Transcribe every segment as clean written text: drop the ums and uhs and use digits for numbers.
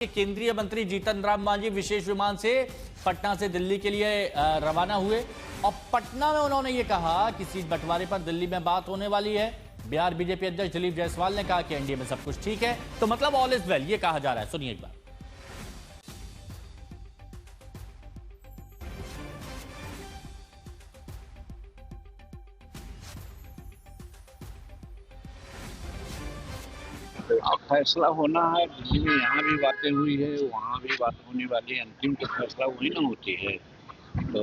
केंद्रीय मंत्री जीतन राम मांझी विशेष विमान से पटना से दिल्ली के लिए रवाना हुए और पटना में उन्होंने ये कहा कि सीट बंटवारे पर दिल्ली में बात होने वाली है। बिहार बीजेपी अध्यक्ष दिलीप जायसवाल ने कहा कि एनडीए में सब कुछ ठीक है, तो मतलब ऑल इज वेल ये कहा जा रहा है। सुनिए एक बार। अब फैसला होना है। दिल्ली में यहाँ भी बातें हुई है, वहाँ भी बात होने वाली है। अंतिम तो फैसला वही ना होती है। तो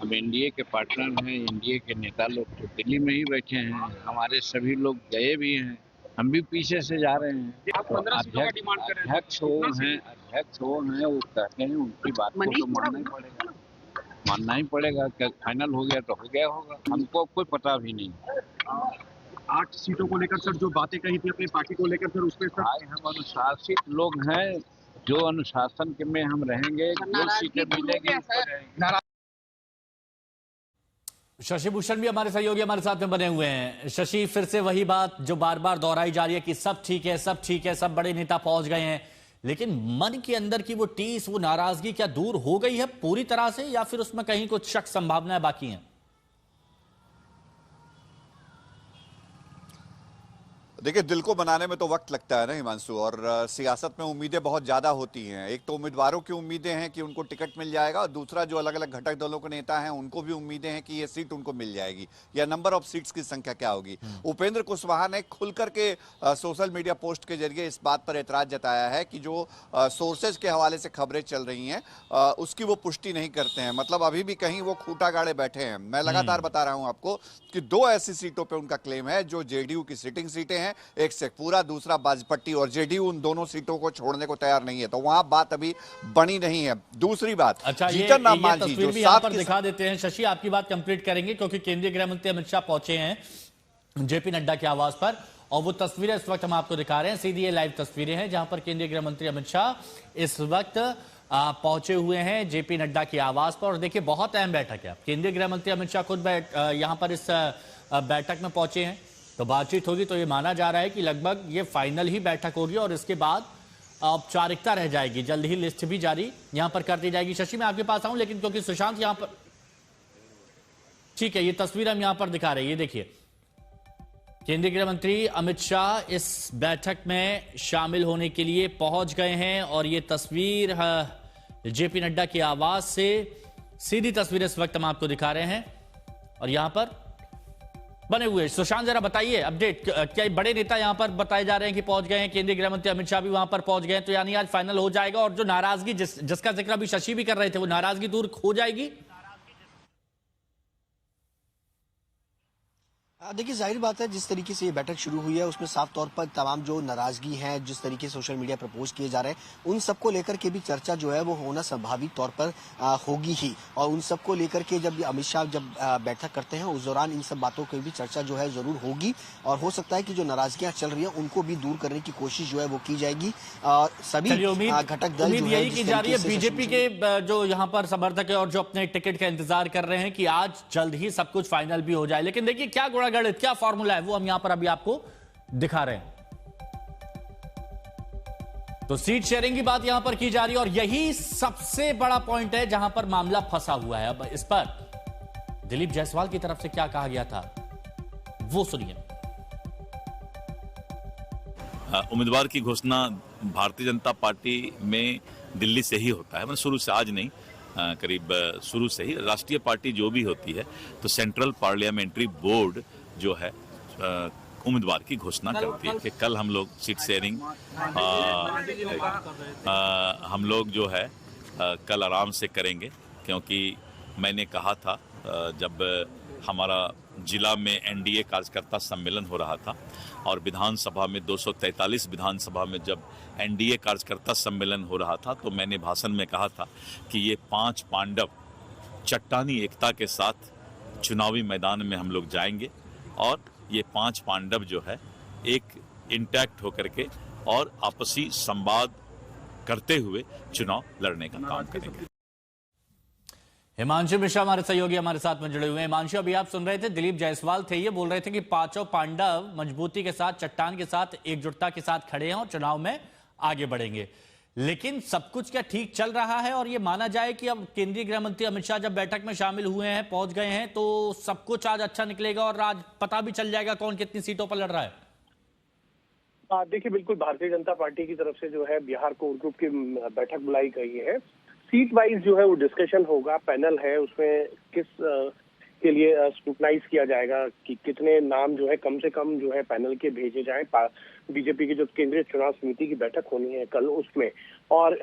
हम एनडीए के पार्टनर हैं, एनडीए के नेता लोग तो दिल्ली में ही बैठे हैं। हमारे सभी लोग गए भी हैं, हम भी पीछे से जा रहे हैं। तो अध्यक्ष वो हैं, वो कहते हैं, उनकी बात को तो मानना ही पड़ेगा। क्या फाइनल हो गया तो हो गया होगा, हमको कोई पता भी नहीं। 8 सीटों को लेकर सर जो बातें कही थी अपनी पार्टी को लेकर, सर उस पर भाई हम अनुशासित लोग हैं, जो अनुशासन के में हम रहेंगे, जो सीटें मिलेगी। शशि भूषण भी हमारे सहयोगी हमारे साथ में बने हुए हैं। शशि, फिर से वही बात जो बार बार दोहराई जा रही है कि सब ठीक है, सब ठीक है, सब बड़े नेता पहुंच गए हैं, लेकिन मन के अंदर की वो टीस, वो नाराजगी क्या दूर हो गई है पूरी तरह से, या फिर उसमें कहीं कुछ शक संभावनाएं बाकी हैं? देखिए, दिल को बनाने में तो वक्त लगता है ना हिमांशु, और सियासत में उम्मीदें बहुत ज़्यादा होती हैं। एक तो उम्मीदवारों की उम्मीदें हैं कि उनको टिकट मिल जाएगा, और दूसरा जो अलग अलग घटक दलों के नेता हैं उनको भी उम्मीदें हैं कि ये सीट उनको मिल जाएगी, या नंबर ऑफ सीट्स की संख्या क्या होगी। उपेंद्र कुशवाहा ने खुल करके सोशल मीडिया पोस्ट के जरिए इस बात पर एतराज़ जताया है कि जो सोर्सेज के हवाले से खबरें चल रही हैं उसकी वो पुष्टि नहीं करते हैं। मतलब अभी भी कहीं वो खूंटा गाड़े बैठे हैं। मैं लगातार बता रहा हूँ आपको कि 2 ऐसी सीटों पर उनका क्लेम है जो जेडीयू की सिटिंग सीटें हैं, एक शेखपुरा, दूसरा बाजपट्टी, और जेडीयू उन दोनों सीटों को छोड़ने को तैयार नहीं है, तो वहां बात अभी बनी नहीं है। दूसरी बात, अच्छा, जीतन राम मांझी तस्वीर भी यहां पर दिखा देते हैं। शशि, आपकी बात कंप्लीट करेंगे क्योंकि केंद्रीय गृह मंत्री अमित शाह पहुंचे हैं जेपी नड्डा के आवास पर, और वो तस्वीरें इस वक्त हम आपको दिखा रहे हैं। सीधी ये लाइव तस्वीरें हैं जहां पर केंद्रीय गृह मंत्री अमित शाह इस वक्त पहुंचे हुए हैं जेपी नड्डा के आवास पर। और देखिए, बहुत अहम बैठक है। केंद्रीय गृह मंत्री अमित शाह खुद यहां पर इस बैठक में पहुंचे हैं, तो बातचीत होगी। तो ये माना जा रहा है कि लगभग ये फाइनल ही बैठक होगी और इसके बाद औपचारिकता रह जाएगी। जल्द ही लिस्ट भी जारी यहां पर कर दी जाएगी। शशि, मैं आपके पास आऊं, लेकिन क्योंकि सुशांत यहां पर, ठीक है, ये तस्वीर हम यहां पर दिखा रहे हैं। ये देखिए, केंद्रीय गृह मंत्री अमित शाह इस बैठक में शामिल होने के लिए पहुंच गए हैं, और ये तस्वीर जेपी नड्डा के आवास से सीधी तस्वीर इस वक्त हम आपको दिखा रहे हैं, और यहां पर बने हुए। सुशांत, जरा बताइए अपडेट, क्या बड़े नेता यहां पर बताए जा रहे हैं कि पहुंच गए हैं, केंद्रीय गृह मंत्री अमित शाह भी वहां पर पहुंच गए हैं, तो यानी आज फाइनल हो जाएगा, और जो नाराजगी जिसका जिक्र अभी शशि भी कर रहे थे, वो नाराजगी दूर हो जाएगी? देखिए, जाहिर बात है, जिस तरीके से ये बैठक शुरू हुई है उसमें साफ तौर पर तमाम जो नाराजगी है, जिस तरीके से सोशल मीडिया प्रपोज किए जा रहे हैं, उन सबको लेकर के भी चर्चा जो है वो होना स्वाभाविक तौर पर होगी ही। और उन सबको लेकर के जब अमित शाह जब बैठक करते हैं उस दौरान इन सब बातों की भी चर्चा जो है जरूर होगी, और हो सकता है कि जो नाराजगियां चल रही हैं उनको भी दूर करने की कोशिश जो है वो की जाएगी। सभी घटक दल जो यही की जा रही है, बीजेपी के जो यहाँ पर समर्थक है और जो अपने टिकट का इंतजार कर रहे हैं कि आज जल्द ही सब कुछ फाइनल भी हो जाए। लेकिन देखिए, क्या गणित, क्या फॉर्मूला है, वो हम यहां पर अभी आपको दिखा रहे हैं। तो सीट शेयरिंग की बात यहां पर की जा रही है, और यही सबसे बड़ा पॉइंट है जहां पर मामला फंसा हुआ है। अब इस पर दिलीप जायसवाल की तरफ से क्या कहा गया था, वो सुनिए। उम्मीदवार की घोषणा भारतीय जनता पार्टी में दिल्ली से ही होता है, मतलब शुरू से, आज नहीं, करीब शुरू से ही राष्ट्रीय पार्टी जो भी होती है तो सेंट्रल पार्लियामेंट्री बोर्ड जो है उम्मीदवार की घोषणा करती है कि कल हम लोग सीट शेयरिंग हम लोग जो है कल आराम से करेंगे, क्योंकि मैंने कहा था जब हमारा जिला में एनडीए कार्यकर्ता सम्मेलन हो रहा था और विधानसभा में 243 विधानसभा में जब एनडीए कार्यकर्ता सम्मेलन हो रहा था, तो मैंने भाषण में कहा था कि ये 5 पांडव चट्टानी एकता के साथ चुनावी मैदान में हम लोग जाएंगे, और ये 5 पांडव जो है एक इंटैक्ट होकर के और आपसी संवाद करते हुए चुनाव लड़ने का काम करेंगे। हिमांशु मिश्रा हमारे सहयोगी हमारे साथ में जुड़े हुए हैं। हिमांशु, अभी आप सुन रहे थे, दिलीप जायसवाल थे, ये बोल रहे थे कि 5 पांडव मजबूती के साथ, चट्टान के साथ, एकजुटता के साथ खड़े हैं और चुनाव में आगे बढ़ेंगे। लेकिन सब कुछ क्या ठीक चल रहा है और ये माना जाए कि अब केंद्रीय गृह मंत्री अमित शाह जब बैठक में शामिल हुए हैं, पहुंच गए हैं, तो सब कुछ आज अच्छा निकलेगा और आज पता भी चल जाएगा कौन कितनी सीटों पर लड़ रहा है? देखिए, बिल्कुल भारतीय जनता पार्टी की तरफ से जो है बिहार कोर ग्रुप की बैठक बुलाई गई है। सीट वाइज जो है वो डिस्कशन होगा, पैनल है, उसमें किस के लिए स्क्रूटनाइज किया जाएगा कि कितने नाम जो है कम से कम जो है पैनल के भेजे जाएं। बीजेपी की जो केंद्रीय चुनाव समिति की बैठक होनी है कल, उसमें और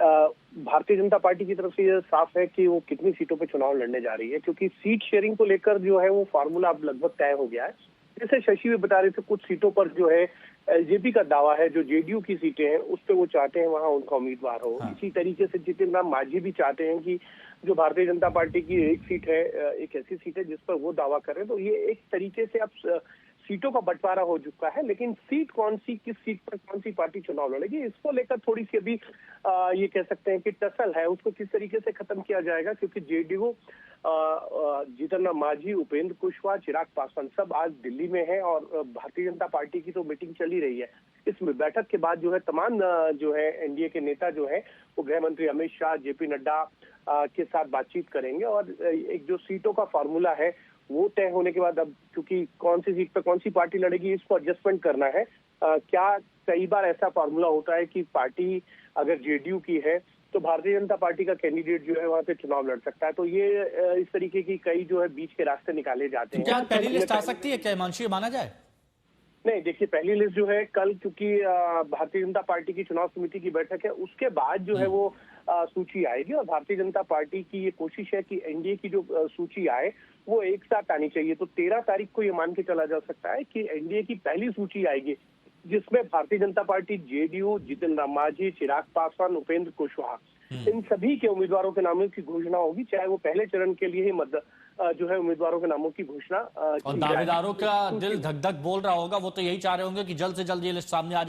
भारतीय जनता पार्टी की तरफ से ये साफ है कि वो कितनी सीटों पे चुनाव लड़ने जा रही है, क्योंकि सीट शेयरिंग को लेकर जो है वो फार्मूला अब लगभग तय हो गया है। जैसे शशि भी बता रहे थे, कुछ सीटों पर जो है एलजेपी का दावा है, जो जेडीयू की सीटें हैं उस पे वो चाहते हैं वहां उनका उम्मीदवार हो। इसी तरीके से जितिन राम मांझी भी चाहते हैं कि जो भारतीय जनता पार्टी की एक सीट है, एक ऐसी सीट है जिस पर वो दावा कर रहे हैं। तो ये एक तरीके से अब सीटों का बंटवारा हो चुका है, लेकिन सीट कौन सी, किस सीट पर कौन सी पार्टी चुनाव लड़ेगी, इसको लेकर थोड़ी सी अभी ये कह सकते हैं कि टसल है, उसको किस तरीके से खत्म किया जाएगा। क्योंकि जेडीयू, जीतन राम मांझी, उपेंद्र कुशवाहा, चिराग पासवान सब आज दिल्ली में है और भारतीय जनता पार्टी की तो मीटिंग चल ही रही है। इस बैठक के बाद जो है तमाम जो है एनडीए के नेता जो है वो गृह मंत्री अमित शाह, जेपी नड्डा के साथ बातचीत करेंगे और एक जो सीटों का फार्मूला है वो तय होने के बाद अब क्योंकि कौन सी सीट पर कौन सी पार्टी लड़ेगी इसको एडजस्टमेंट करना है। क्या कई बार ऐसा फार्मूला होता है कि पार्टी अगर जेडीयू की है तो भारतीय जनता पार्टी का कैंडिडेट जो है वहां पे चुनाव लड़ सकता है। तो ये इस तरीके की कई जो है बीच के रास्ते निकाले जाते हैं। क्या पहली लिस्ट आ सकती है, क्या हिमांशु माना जाए? नहीं, देखिए, पहली लिस्ट जो है कल, क्योंकि भारतीय जनता पार्टी की चुनाव समिति की बैठक है, उसके बाद जो है वो सूची आएगी और भारतीय जनता पार्टी की ये कोशिश है कि एनडीए की जो सूची आए वो एक साथ आनी चाहिए। तो 13 तारीख को ये मान के चला जा सकता है कि एनडीए की पहली सूची आएगी जिसमें भारतीय जनता पार्टी, जेडीयू, जीतन राम मांझी, चिराग पासवान, उपेंद्र कुशवाहा, इन सभी के उम्मीदवारों के नामों की घोषणा होगी, चाहे वो पहले चरण के लिए ही जो है उम्मीदवारों के नामों की घोषणा और दावेदारों का दिल धक धक बोल रहा होगा, वो तो यही चाह रहे होंगे कि जल्द से जल्द ये लिस्ट सामने आ जाए।